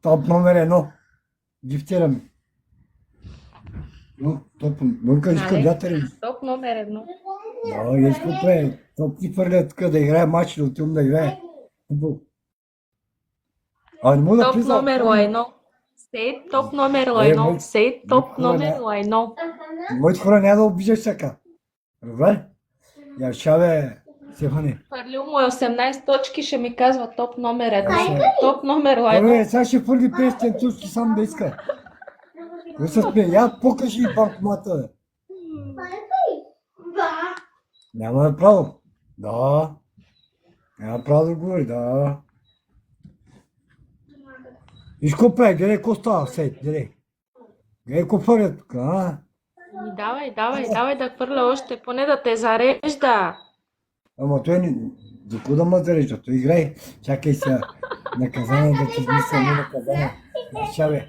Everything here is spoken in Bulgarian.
Топ номер едно. Гифтирам. Но, топ, мънка иска Нали? вятър. Топ номер едно. Да, искате е. Топ ти хвърля тук да играе матч, да отивам да играе. Футбол. А не мога да Топ влиза. номер едно. Сейд топ номер едно. Моите Сейд топ хора, номер едно. моите хора няма да обиждаш така. Добре? Я шаве, Стефани. Хвърлил му е 18 точки, ще ми казва топ номер едно. Ще. Топ номер Добре, едно. сега ще хвърли 500 турски сам да иска. Не се смее. Я покажи банкомата, бе. Няма да право. Да. Няма право да говори, да. Виж какво прави, гледай какво става, Сейд, гледай. Гледай какво прави тук, а? Давай да хвърля още, поне да те зарежда. Ама той не... За какво да ме зарежда? Той играй. Чакай сега. Наказание да ти измисля, не наказание. Ча, бе.